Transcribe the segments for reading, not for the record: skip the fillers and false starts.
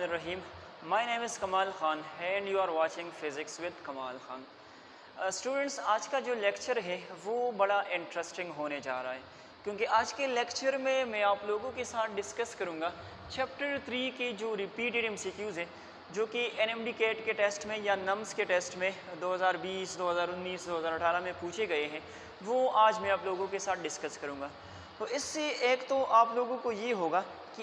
Bismillahirrahmanirrahim. My name is Kamal Khan and you are watching Physics with Kamal Khan. Students आज का जो lecture है वो बड़ा इंटरेस्टिंग होने जा रहा है क्योंकि आज के लेक्चर में मैं आप लोगों के साथ डिस्कस करूंगा चैप्टर 3 के जो रिपीटेड एमसीक्यूज़ है जो कि एनएमडी कैट के टेस्ट में या नम्स के टेस्ट में 2020, 2019, 2018 में पूछे गए हैं, वो आज मैं आप लोगों के साथ डिस्कस करूंगा। तो इससे एक तो आप लोगों को ये होगा कि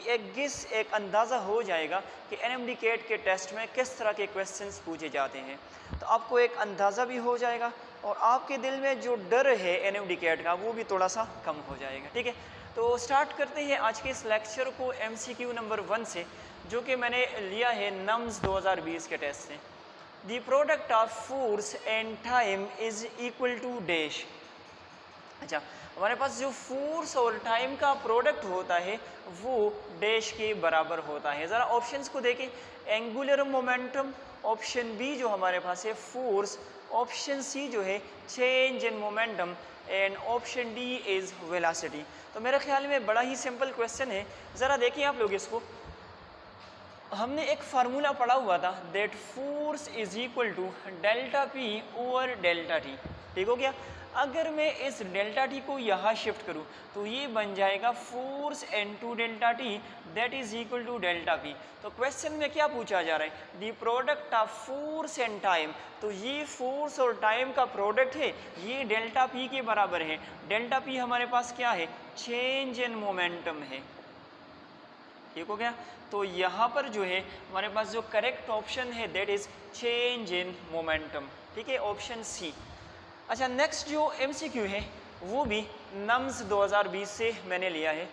एक अंदाज़ा हो जाएगा कि एनएमडी कैट के टेस्ट में किस तरह के क्वेश्चंस पूछे जाते हैं। तो आपको एक अंदाज़ा भी हो जाएगा और आपके दिल में जो डर है एनएमडी कैट का वो भी थोड़ा सा कम हो जाएगा। ठीक है, तो स्टार्ट करते हैं आज के इस लेक्चर को एमसीक्यू नंबर 1 से, जो कि मैंने लिया है नम्स 2020 के टेस्ट से। The product of force and time is equal to dash. अच्छा, हमारे पास जो फोर्स और टाइम का प्रोडक्ट होता है वो डैश के बराबर होता है। ज़रा ऑप्शंस को देखें, एंगुलर मोमेंटम, ऑप्शन बी जो हमारे पास है फोर्स, ऑप्शन सी जो है change in momentum and option D is velocity. तो मेरे ख्याल में बड़ा ही सिंपल क्वेश्चन है, ज़रा देखिए आप लोग इसको। हमने एक फार्मूला पढ़ा हुआ था that force is equal to delta P over delta T. ठीक हो गया। अगर मैं इस डेल्टा टी को यहाँ शिफ्ट करूँ तो ये बन जाएगा force into delta T that is equal to delta P. तो क्वेश्चन में क्या पूछा जा रहा है, the product of force and time. तो ये फोर्स और टाइम का प्रोडक्ट है, ये डेल्टा पी के बराबर है। डेल्टा पी हमारे पास क्या है, चेंज इन मोमेंटम है। ठीक हो गया। तो यहाँ पर जो है हमारे पास जो करेक्ट ऑप्शन है that is change in momentum. ठीक है, ऑप्शन सी। अच्छा, नेक्स्ट जो एमसीक्यू है वो भी नम्स 2020 से मैंने लिया है।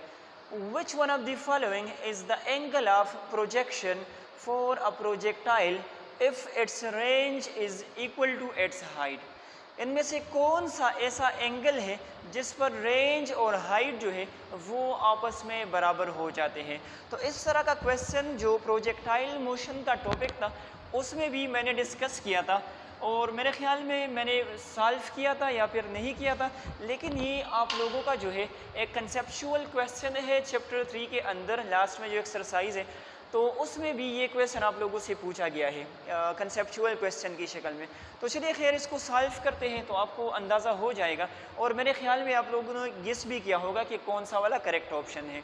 Which one of the following is the angle of projection for a projectile if its range is equal to its height. इनमें से कौन सा ऐसा एंगल है जिस पर रेंज और हाइट जो है वो आपस में बराबर हो जाते हैं। तो इस तरह का क्वेश्चन जो प्रोजेक्टाइल मोशन का टॉपिक था उसमें भी मैंने डिस्कस किया था और मेरे ख्याल में मैंने सॉल्व किया था या फिर नहीं किया था, लेकिन ये आप लोगों का जो है एक कंसेप्चुअल क्वेश्चन है चैप्टर 3 के अंदर। लास्ट में जो एक्सरसाइज है तो उसमें भी ये क्वेश्चन आप लोगों से पूछा गया है कंसेप्चुअल क्वेश्चन की शक्ल में। तो चलिए खैर इसको सॉल्व करते हैं तो आपको अंदाज़ा हो जाएगा और मेरे ख्याल में आप लोगों ने गेस भी किया होगा कि कौन सा वाला करेक्ट ऑप्शन है।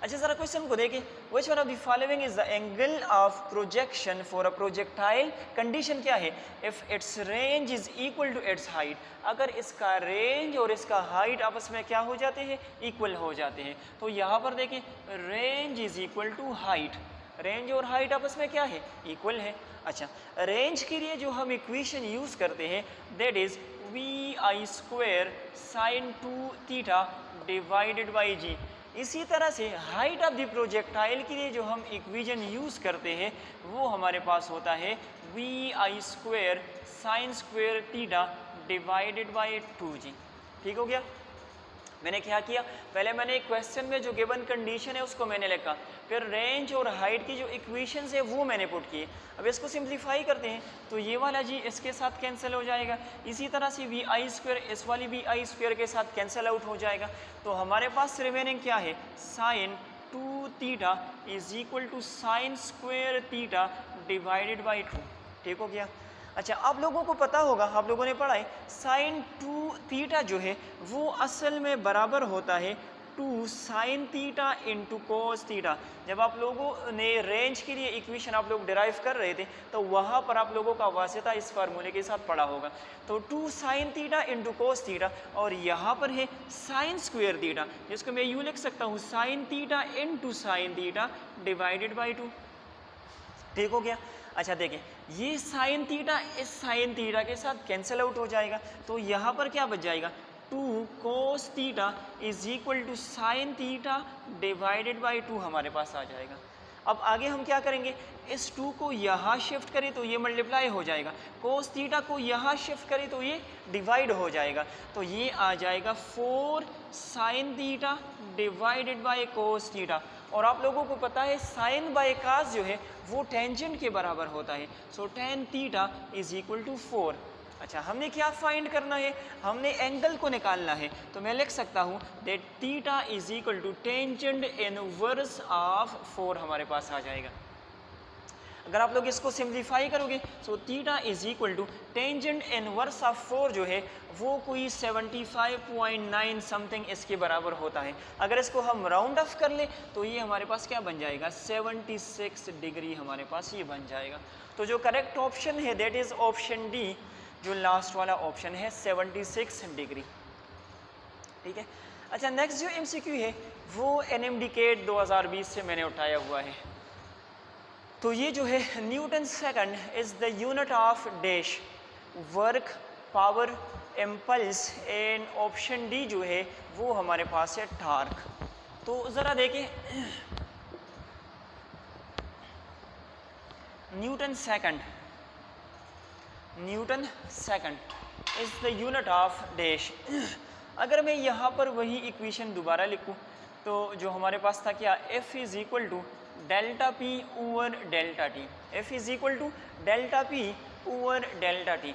अच्छा, ज़रा क्वेश्चन को देखें। Which one of the following is the angle of projection for a projectile. Condition क्या है, if its range is equal to its height. अगर इसका रेंज और इसका हाइट आपस में क्या हो जाते हैं, इक्वल हो जाते हैं। तो यहाँ पर देखें range is equal to height, range और हाइट आपस में क्या है, इक्वल है। अच्छा, रेंज के लिए जो हम इक्वेशन यूज़ करते हैं that is V I square sine 2 theta divided by G. इसी तरह से हाइट ऑफ द प्रोजेक्टाइल के लिए जो हम इक्वेशन यूज़ करते हैं वो हमारे पास होता है V I square sine square theta divided by 2g। ठीक हो गया। मैंने क्या किया, पहले मैंने एक क्वेश्चन में जो गिवन कंडीशन है उसको मैंने लिखा, फिर रेंज और हाइट की जो इक्वेशंस है वो मैंने पुट किए। अब इसको सिंप्लीफाई करते हैं तो ये वाला जी इसके साथ कैंसिल हो जाएगा, इसी तरह से वी आई स्क्वायर इस वाली वी आई स्क्वायर के साथ कैंसिल आउट हो जाएगा। तो हमारे पास रिमेनिंग क्या है, sine 2 theta is equal to sine square theta divided by 2। ठीक हो गया। अच्छा, आप लोगों को पता होगा, आप लोगों ने पढ़ा है साइन 2 थीटा जो है वो असल में बराबर होता है 2 sine theta into cos theta. जब आप लोगों ने रेंज के लिए इक्वेशन आप लोग डिराइव कर रहे थे तो वहाँ पर आप लोगों का वास्ता इस फार्मूले के साथ पढ़ा होगा। तो 2 sine theta into cos theta और यहाँ पर है साइन स्क्वेयर थीटा, जिसको मैं यूँ लिख सकता हूँ sine theta into sine theta divided by 2। ठीक हो गया। अच्छा देखें, ये साइन थीटा इस साइन थीटा के साथ कैंसिल आउट हो जाएगा, तो यहाँ पर क्या बच जाएगा, 2 cos theta is equal to sine theta divided by 2 हमारे पास आ जाएगा। अब आगे हम क्या करेंगे, इस 2 को यहाँ शिफ्ट करें तो ये मल्टीप्लाई हो जाएगा, कोस थीटा को यहाँ शिफ्ट करें तो ये डिवाइड हो जाएगा, तो ये आ जाएगा 4 sign theta divided by cos theta. और आप लोगों को पता है साइन बाय कास जो है वो टेंजेंट के बराबर होता है। So tan theta is equal to 4। अच्छा, हमने क्या फाइंड करना है, हमने एंगल को निकालना है। तो मैं लिख सकता हूँ that theta is equal to tangent inverse of 4 हमारे पास आ जाएगा। अगर आप लोग इसको सिंप्लीफाई करोगे तो theta is equal to tangent inverse of 4 जो है वो कोई 75.9 समथिंग इसके बराबर होता है। अगर इसको हम राउंड ऑफ कर ले तो ये हमारे पास क्या बन जाएगा, 76 डिग्री हमारे पास ये बन जाएगा। तो जो करेक्ट ऑप्शन है दैट इज ऑप्शन डी, जो लास्ट वाला ऑप्शन है 76 डिग्री। ठीक है। अच्छा, नेक्स्ट जो एमसीक्यू है वो एनएमडीकेट 2020 से मैंने उठाया हुआ है। तो ये जो है Newton second is the unit of dash work power impulse, and option D जो है वो हमारे पास है टार्क। तो ज़रा देखें, Newton second is the unit of dash. अगर मैं यहाँ पर वही इक्वेशन दोबारा लिखूँ तो जो हमारे पास था क्या, F is equal to delta P over delta T, F is equal to delta P over delta T.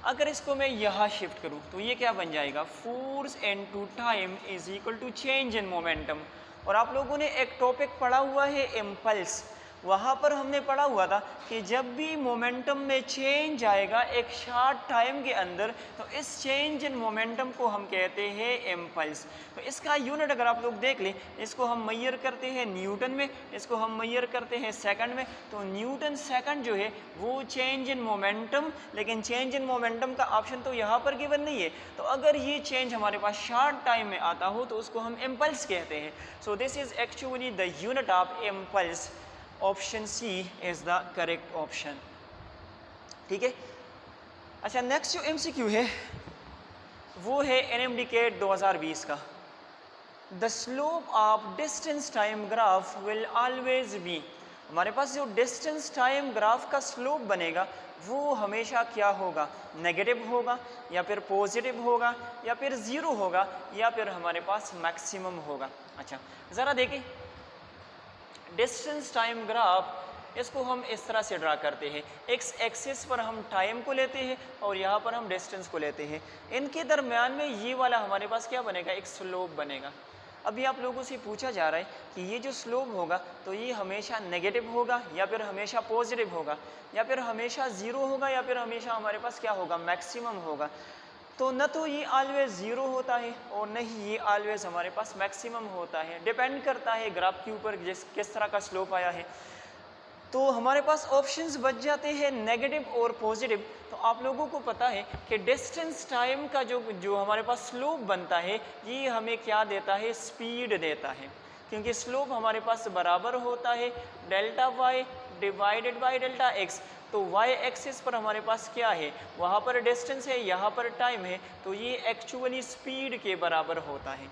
अगर इसको मैं यहाँ शिफ्ट करूँ तो ये क्या बन जाएगा, force into time is equal to change in momentum. और आप लोगों ने एक टॉपिक पढ़ा हुआ है इम्पल्स, वहाँ पर हमने पढ़ा हुआ था कि जब भी मोमेंटम में चेंज आएगा एक शॉर्ट टाइम के अंदर तो इस चेंज इन मोमेंटम को हम कहते हैं इम्पल्स। तो इसका यूनिट अगर आप लोग देख लें, इसको हम मेजर करते हैं न्यूटन में, इसको हम मेजर करते हैं सेकंड में। तो न्यूटन सेकंड जो है वो चेंज इन मोमेंटम, लेकिन चेंज इन मोमेंटम का ऑप्शन तो यहाँ पर गिवन नहीं है। तो अगर ये चेंज हमारे पास शॉर्ट टाइम में आता हो तो उसको हम इम्पल्स कहते हैं। So this is actually the unit of impulse. Option C is the correct option. ठीक है। अच्छा, नेक्स्ट जो एमसीक्यू है वो है एनएमडीकेट 2020 का। The slope of distance time graph will always be. हमारे पास जो डिस्टेंस टाइम ग्राफ का स्लोप बनेगा वो हमेशा क्या होगा, नेगेटिव होगा या फिर पॉजिटिव होगा या फिर ज़ीरो होगा या फिर हमारे पास मैक्सिमम होगा। अच्छा, ज़रा देखें डिस्टेंस टाइम ग्राफ, इसको हम इस तरह से ड्रा करते हैं। एक्स एक्सिस पर हम टाइम को लेते हैं और यहाँ पर हम डिस्टेंस को लेते हैं। इनके दरम्यान में ये वाला हमारे पास क्या बनेगा, एक स्लोप बनेगा। अभी आप लोगों से पूछा जा रहा है कि ये जो स्लोप होगा तो ये हमेशा नेगेटिव होगा या फिर हमेशा पॉजिटिव होगा या फिर हमेशा ज़ीरो होगा या फिर हमेशा हमारे पास क्या होगा, मैक्सिमम होगा। तो न तो ये ऑलवेज ज़ीरो होता है और न ही ये ऑलवेज हमारे पास मैक्सिमम होता है, डिपेंड करता है ग्राफ के ऊपर किस तरह का स्लोप आया है। तो हमारे पास ऑप्शंस बच जाते हैं नेगेटिव और पॉजिटिव। तो आप लोगों को पता है कि डिस्टेंस टाइम का जो हमारे पास स्लोप बनता है ये हमें क्या देता है, स्पीड देता है, क्योंकि स्लोप हमारे पास बराबर होता है delta Y divided by delta X. तो वाई एक्सिस पर हमारे पास क्या है, वहाँ पर डिस्टेंस है, यहाँ पर टाइम है, तो ये एक्चुअली स्पीड के बराबर होता है।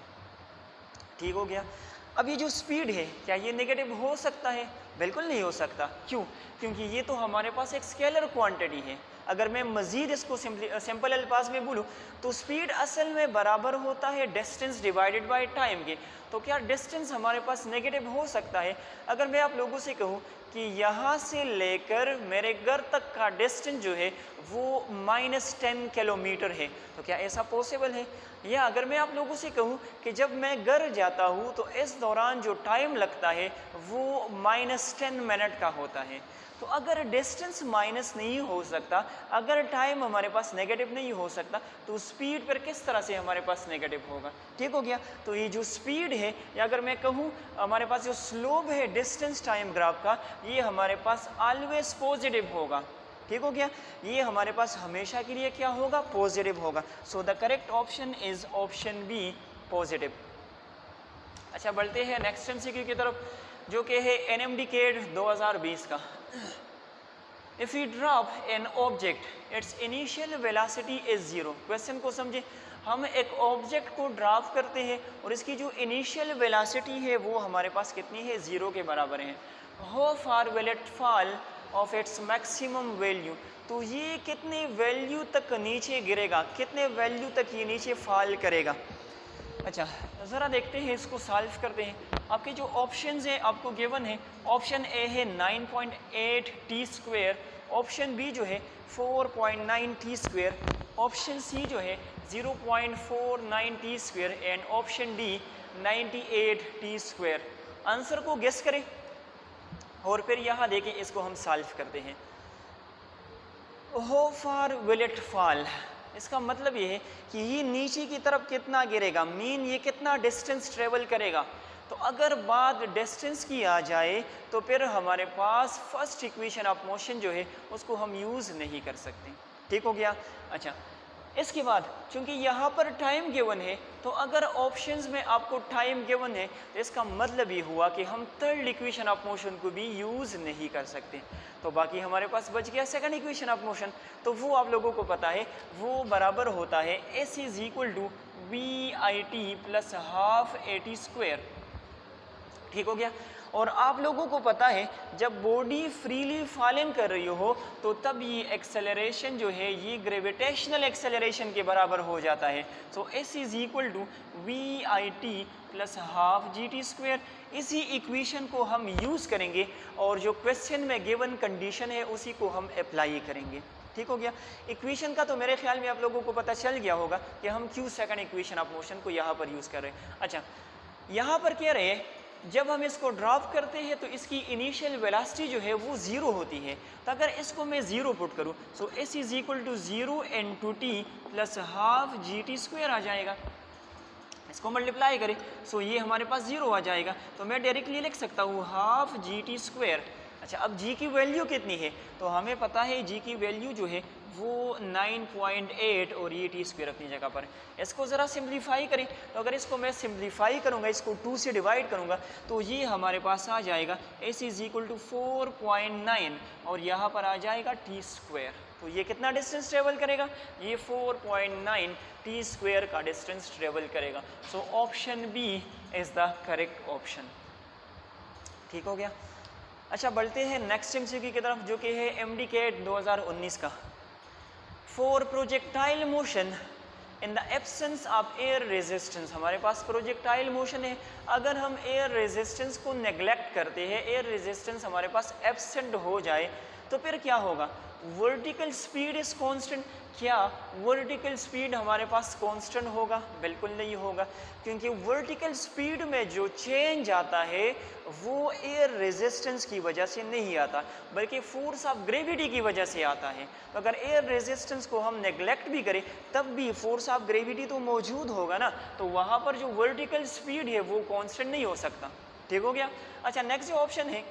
ठीक हो गया। अब ये जो स्पीड है क्या ये नेगेटिव हो सकता है, बिल्कुल नहीं हो सकता। क्यों, क्योंकि ये तो हमारे पास एक स्केलर क्वांटिटी है। अगर मैं मज़ीद इसको सिंपल अल्फाज में बोलूँ तो स्पीड असल में बराबर होता है डिस्टेंस डिवाइडेड बाय टाइम के। तो क्या डिस्टेंस हमारे पास नेगेटिव हो सकता है? अगर मैं आप लोगों से कहूँ कि यहाँ से लेकर मेरे घर तक का डिस्टेंस जो है वो -10 किलोमीटर है, तो क्या ऐसा पॉसिबल है? या अगर मैं आप लोगों से कहूँ कि जब मैं घर जाता हूँ तो इस दौरान जो टाइम लगता है वो -10 मिनट का होता है। तो अगर डिस्टेंस माइनस नहीं हो सकता, अगर टाइम हमारे पास नेगेटिव नहीं हो सकता, तो स्पीड पर किस तरह से हमारे पास नेगेटिव होगा? ठीक हो गया। तो ये जो स्पीड है, या अगर मैं कहूँ हमारे पास जो स्लोप है डिस्टेंस टाइम ग्राफ का, ये हमारे पास ऑलवेज पॉजिटिव होगा। ठीक हो गया। ये हमारे पास हमेशा के लिए क्या होगा, पॉजिटिव होगा। So the correct option is option B, positive. अच्छा, बढ़ते हैं नेक्स्ट एमसीक्यू की तरफ, जो कि है एनएमडीकेट 2020 का। If you drop an object it's initial velocity is zero. Question को समझे, हम एक ऑब्जेक्ट को ड्रॉप करते हैं और इसकी जो इनिशियल वेलोसिटी है वो हमारे पास कितनी है, जीरो के बराबर है। How far will it fall of its maximum value. तो ये कितने वैल्यू तक नीचे गिरेगा, कितने वैल्यू तक ये नीचे फॉल करेगा। अच्छा, ज़रा देखते हैं, इसको सॉल्व करते हैं। आपके जो ऑप्शंस हैं आपको गिवन है, ऑप्शन ए है 9.8 t² ऑप्शन बी जो है 4.9 टी स्क्वेयर, ऑप्शन सी जो है 0.49 T square and option D 98 T square. Answer को गेस करें और फिर यहाँ देखें, इसको हम सॉल्व करते हैं। How far will it fall, इसका मतलब ये है कि ये नीचे की तरफ कितना गिरेगा, मीन ये कितना डिस्टेंस ट्रेवल करेगा। तो अगर बात डिस्टेंस की आ जाए तो फिर हमारे पास फर्स्ट इक्वेशन ऑफ मोशन जो है उसको हम यूज़ नहीं कर सकते। ठीक हो गया। अच्छा, इसके बाद चूंकि यहाँ पर टाइम गिवन है, तो अगर ऑप्शंस में आपको टाइम गिवन है तो इसका मतलब ये हुआ कि हम थर्ड इक्वेशन ऑफ मोशन को भी यूज़ नहीं कर सकते। तो बाकी हमारे पास बच गया सेकंड इक्वेशन ऑफ मोशन, तो वो आप लोगों को पता है, वो बराबर होता है S is equal to V I T plus half A T square. ठीक हो गया। और आप लोगों को पता है जब बॉडी फ्रीली फॉलिंग कर रही हो तो तब ये एक्सेलरेशन जो है ये ग्रेविटेशनल एक्सेलरेशन के बराबर हो जाता है। So S is equal to V I T plus half G T square. इसी इक्वेशन को हम यूज़ करेंगे और जो क्वेश्चन में गिवन कंडीशन है उसी को हम अप्लाई करेंगे। ठीक हो गया। इक्वेशन का तो मेरे ख्याल में आप लोगों को पता चल गया होगा कि हम क्यों सेकंड इक्वेशन ऑफ मोशन को यहाँ पर यूज़ कर रहे हैं। अच्छा, यहाँ पर कह रहे हैं जब हम इसको ड्रॉप करते हैं तो इसकी इनिशियल वेलोसिटी जो है वो ज़ीरो होती है। तो अगर इसको मैं ज़ीरो पुट करूँ so S is equal to zero into T plus half G T square आ जाएगा। इसको मल्टीप्लाई करें सो ये हमारे पास ज़ीरो आ जाएगा, तो मैं डायरेक्टली लिख सकता हूँ हाफ जी टी स्क्वेयर। अच्छा, अब जी की वैल्यू कितनी है, तो हमें पता है जी की वैल्यू जो है वो 9.8 और ये टी स्क्वेयर अपनी जगह पर। इसको ज़रा सिंप्लीफाई करें, तो अगर इसको मैं सिंप्लीफाई करूँगा, इसको 2 से डिवाइड करूँगा, तो ये हमारे पास आ जाएगा एस इज इक्वल टू 4.9 और यहाँ पर आ जाएगा टी स्क्वेयर। तो ये कितना डिस्टेंस ट्रेवल करेगा, ये 4.9 टी स्क्वेयर का डिस्टेंस ट्रेवल करेगा। So option B is the correct option. ठीक हो गया। अच्छा, बढ़ते हैं नेक्स्ट एमसीक्यू की तरफ जो कि है एमडी कैट 2019 का। For projectile motion in the absence of air resistance, हमारे पास प्रोजेक्टाइल मोशन है, अगर हम एयर रेजिस्टेंस को नेग्लेक्ट करते हैं, एयर रेजिस्टेंस हमारे पास एब्सेंट हो जाए तो फिर क्या होगा, वर्टिकल स्पीड इज कांस्टेंट। क्या वर्टिकल स्पीड हमारे पास कांस्टेंट होगा? बिल्कुल नहीं होगा, क्योंकि वर्टिकल स्पीड में जो चेंज आता है वो एयर रेजिस्टेंस की वजह से नहीं आता, बल्कि फोर्स ऑफ ग्रेविटी की वजह से आता है। तो अगर एयर रेजिस्टेंस को हम नेग्लेक्ट भी करें तब भी फोर्स ऑफ ग्रेविटी तो मौजूद होगा ना, तो वहाँ पर जो वर्टिकल स्पीड है वो कांस्टेंट नहीं हो सकता। ठीक हो गया। अच्छा, नेक्स्ट जो ऑप्शन है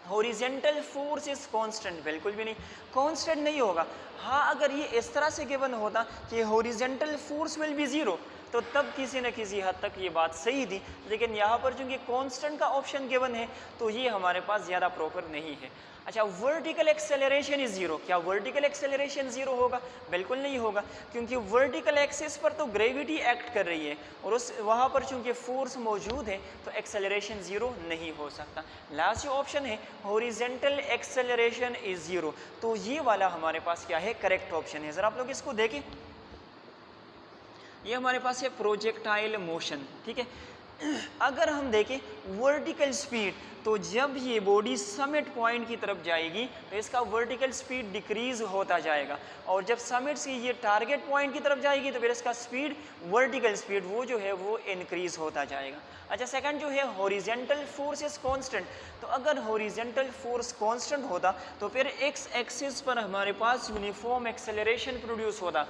हॉरिजेंटल फोर्स इज कांस्टेंट, बिल्कुल भी नहीं, कांस्टेंट नहीं होगा। हाँ, अगर ये इस तरह से गिवन होता कि horizontal force will be zero तो तब किसी न किसी हद तक ये बात सही थी, लेकिन यहाँ पर चूंकि कांस्टेंट का ऑप्शन गिवन है तो ये हमारे पास ज़्यादा प्रॉपर नहीं है। अच्छा, वर्टिकल एक्सेलरेशन इज ज़ीरो, क्या वर्टिकल एक्सेलरेशन ज़ीरो होगा? बिल्कुल नहीं होगा, क्योंकि वर्टिकल एक्सिस पर तो ग्रेविटी एक्ट कर रही है और उस वहाँ पर चूंकि फोर्स मौजूद है तो एक्सेलरेशन ज़ीरो नहीं हो सकता। लास्ट जो ऑप्शन है हॉरिजेंटल एक्सेलरेशन इज ज़ीरो, तो ये वाला हमारे पास क्या है, करेक्ट ऑप्शन है। ज़रा आप लोग इसको देखें, ये हमारे पास है प्रोजेक्टाइल मोशन। ठीक है, अगर हम देखें वर्टिकल स्पीड, तो जब ये बॉडी समिट पॉइंट की तरफ जाएगी तो इसका वर्टिकल स्पीड डिक्रीज होता जाएगा, और जब समिट से ये टारगेट पॉइंट की तरफ जाएगी तो फिर इसका स्पीड, वर्टिकल स्पीड वो जो है वो इंक्रीज होता जाएगा। अच्छा, सेकंड जो है हॉरिजेंटल फोर्स इज कांस्टेंट, तो अगर हॉरिजेंटल फोर्स कांस्टेंट होता तो फिर एक्स एक्सिस पर हमारे पास यूनिफॉर्म एक्सेलरेशन प्रोड्यूस होता,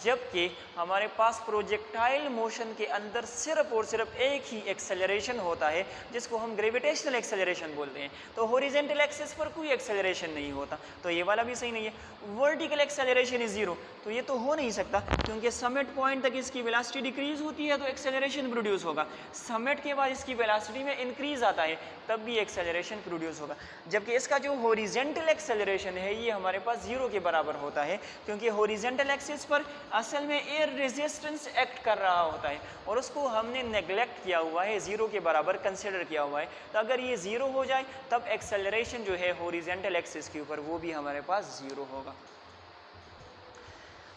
जबकि हमारे पास प्रोजेक्टाइल मोशन के अंदर सिर्फ और सिर्फ एक ही एक्सेलरेशन होता है जिसको हम ग्रेविटेशनल एक्सेलरेशन बोलते हैं। तो हॉरिजेंटल एक्सिस पर कोई एक्सेलरेशन नहीं होता, तो ये वाला भी सही नहीं है। वर्टिकल एक्सेलरेशन इज ज़ीरो, तो ये तो हो नहीं सकता, क्योंकि समिट पॉइंट तक इसकी वेलोसिटी डिक्रीज होती है तो एक्सेलरेशन प्रोड्यूस होगा, समिट के बाद इसकी वेलोसिटी में इंक्रीज आता है तब भी एक्सेलरेशन प्रोड्यूस होगा। जबकि इसका जो हॉरिजेंटल एक्सेलरेशन है ये हमारे पास ज़ीरो के बराबर होता है, क्योंकि हॉरिजेंटल एक्सिस पर असल में एयर रेजिस्टेंस एक्ट कर रहा होता है और उसको हमने नेग्लेक्ट किया हुआ है, ज़ीरो के बराबर कंसिडर किया हुआ है। तो अगर ये ज़ीरो हो जाए तब एक्सेलरेशन जो है हॉरिजेंटल एक्सिस के ऊपर वो भी हमारे पास ज़ीरो होगा।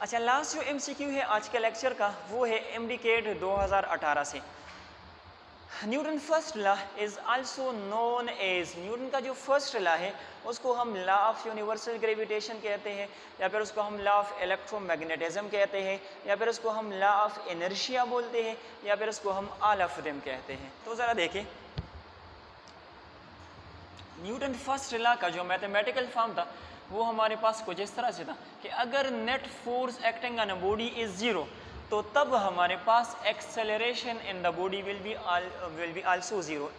अच्छा, लास्ट जो एमसीक्यू है आज के लेक्चर का वो है एमडी कैट 2018 से। Newton first law is also known as, Newton का जो फर्स्ट लॉ है उसको हम लॉ ऑफ यूनिवर्सल ग्रेविटेशन कहते हैं, या फिर उसको हम लॉ ऑफ इलेक्ट्रोमैग्नेटिज्म कहते हैं, या फिर उसको हम लॉ ऑफ इनर्शिया बोलते हैं, या फिर उसको हम ऑल ऑफ देम कहते हैं। तो ज़रा देखें, न्यूटन फर्स्ट लॉ का जो मैथमेटिकल फॉर्म था वो हमारे पास कुछ इस तरह से था कि अगर net force acting on a body is zero, तो तब हमारे पास acceleration in the body will be also zero.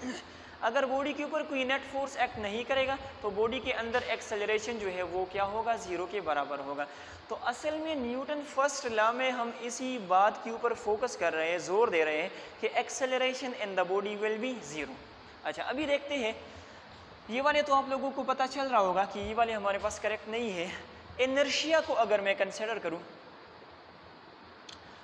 अगर बॉडी के ऊपर कोई नेट फोर्स एक्ट नहीं करेगा तो बॉडी के अंदर एक्सेलरेशन जो है वो क्या होगा, ज़ीरो के बराबर होगा। तो असल में न्यूटन फर्स्ट लॉ में हम इसी बात के ऊपर फोकस कर रहे हैं, जोर दे रहे हैं कि acceleration in the body will be zero. अच्छा, अभी देखते हैं, ये वाले तो आप लोगों को पता चल रहा होगा कि ये वाले हमारे पास करेक्ट नहीं है। इनर्शिया को अगर मैं कंसिडर करूं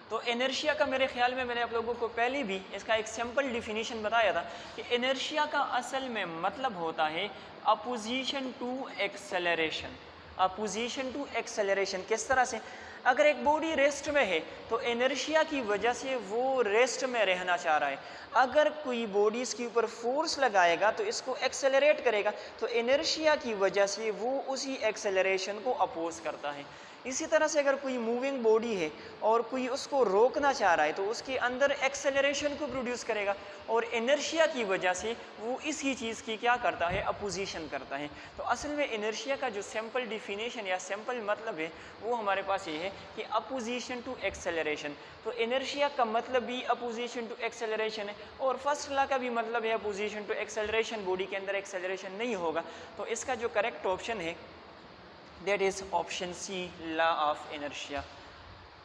तो इनर्शिया का मेरे ख्याल में मैंने आप लोगों को पहले भी इसका एक सिंपल डिफिनीशन बताया था कि इनर्शिया का असल में मतलब होता है opposition to acceleration. Opposition to acceleration किस तरह से, अगर एक बॉडी रेस्ट में है तो इनर्शिया की वजह से वो रेस्ट में रहना चाह रहा है। अगर कोई बॉडी इसके ऊपर फोर्स लगाएगा तो इसको एक्सेलरेट करेगा, तो इनर्शिया की वजह से वो उसी एक्सेलरेशन को अपोज करता है। इसी तरह से अगर कोई मूविंग बॉडी है और कोई उसको रोकना चाह रहा है तो उसके अंदर एक्सेलरेशन को प्रोड्यूस करेगा, और इनर्शिया की वजह से वो इसी चीज़ की क्या करता है, अपोजिशन करता है। तो असल में इनर्शिया का जो सिंपल डिफिनेशन या सिंपल मतलब है वो हमारे पास ये है कि अपोजिशन टू एक्सेलरेशन। तो इनर्शिया का मतलब भी अपोजिशन टू एक्सेलरेशन है, और फर्स्ट लॉ का भी मतलब है अपोजिशन टू एक्सेलरेशन, बॉडी के अंदर एक्सेलरेशन नहीं होगा। तो इसका जो करेक्ट ऑप्शन है that is option C, law of inertia.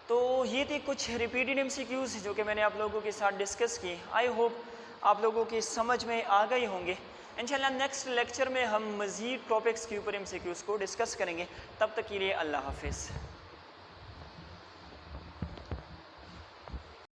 तो ये थे कुछ रिपीटेड एमसीक्यूज़ जो कि मैंने आप लोगों के साथ डिस्कस किए। आई होप आप लोगों की समझ में आ गए होंगे। इंशाल्लाह नेक्स्ट लेक्चर में हम मज़ीद टॉपिक्स के ऊपर एमसीक्यूज़ को डिस्कस करेंगे। तब तक के लिए अल्लाह हाफिज़।